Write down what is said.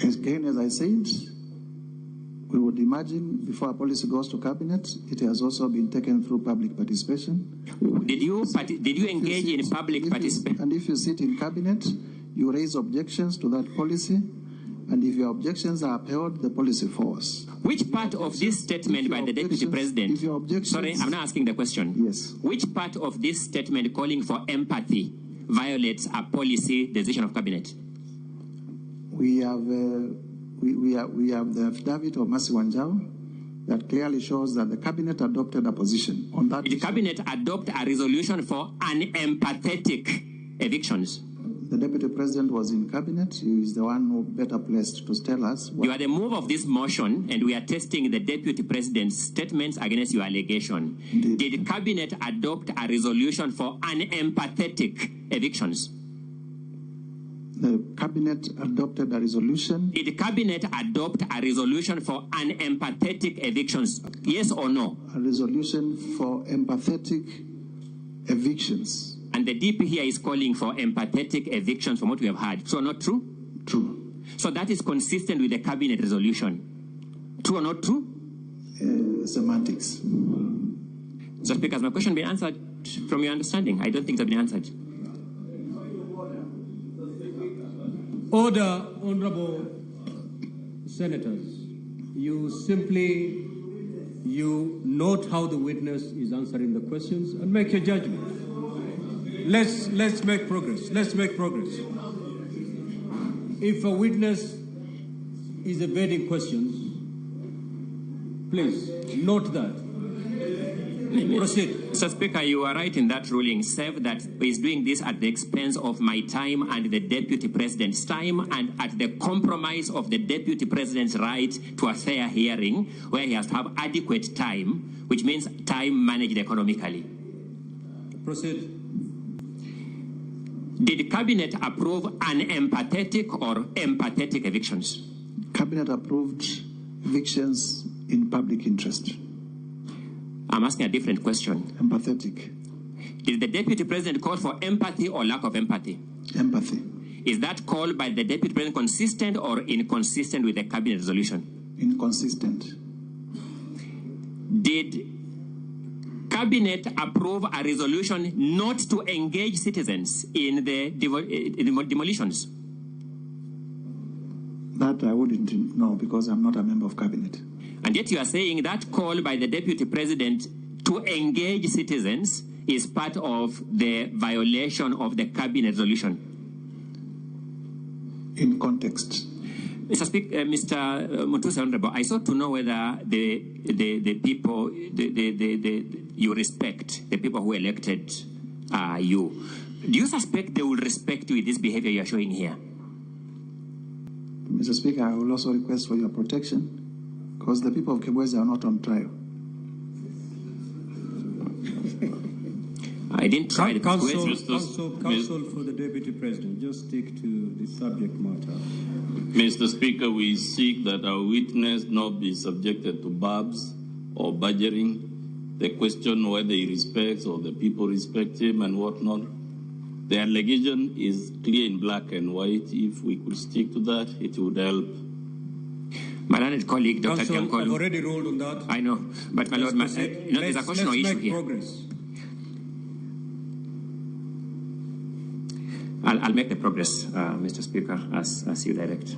Again, as I said, we would imagine before a policy goes to cabinet, it has also been taken through public participation. Did you engage in public participation? And if you sit in cabinet, you raise objections to that policy, and if your objections are upheld, the policy falls. Which part of this statement by the Deputy President? Sorry, I'm not asking the question. Yes. Which part of this statement calling for empathy violates a policy decision of cabinet? We have the affidavit of Mercy Wanjau that clearly shows that the cabinet adopted a position on that. Did the cabinet adopt a resolution for unempathetic evictions? The Deputy President was in cabinet. He is the one who better placed to tell us. You are the move of this motion, and we are testing the Deputy President's statements against your allegation. Indeed. Did the cabinet adopt a resolution for unempathetic evictions? The cabinet adopted a resolution. Did the cabinet adopt a resolution for unempathetic evictions? Yes or no? A resolution for empathetic evictions. And the DP here is calling for empathetic evictions from what we have heard. So not true? True. So that is consistent with the cabinet resolution. True or not true? Semantics. So Speaker, has my question been answered from your understanding? I don't think it's been answered. Order, honorable senators. You note how the witness is answering the questions and make your judgment. Let's make progress. Let's make progress. If a witness is evading questions, please note that. Proceed. Mr. Speaker, you are right in that ruling, save that he is doing this at the expense of my time and the Deputy President's time, and at the compromise of the Deputy President's right to a fair hearing, where he has to have adequate time, which means time managed economically. Proceed. Did the Cabinet approve unempathetic or empathetic evictions? Cabinet approved evictions in public interest. I'm asking a different question. Empathetic. Did the Deputy President call for empathy or lack of empathy? Empathy. Is that call by the Deputy President consistent or inconsistent with the Cabinet resolution? Inconsistent. Did Cabinet approve a resolution not to engage citizens in the demolitions? That I wouldn't know because I'm not a member of Cabinet. And yet you are saying that call by the Deputy President to engage citizens is part of the violation of the Cabinet resolution. In context. Mr. Speaker, Mr. Mutusa, Honorable, I sought to know whether the people you respect, the people who elected you, do you suspect they will respect you with this behavior you are showing here? Mr. Speaker, I will also request for your protection because the people of Kibwezi are not on trial. I didn't try. Counsel for the Deputy President, just stick to the subject matter. Mr. Speaker, we seek that our witness not be subjected to barbs or badgering. The question whether he respects or the people respect him and whatnot. The allegation is clear in black and white. If we could stick to that, it would help. My learned colleague, Dr. Counsel, Kiamkolu. I've already ruled on that. I know, but my Lord, there's a question or issue here. Progress. I'll make the progress, Mr. Speaker, as you direct.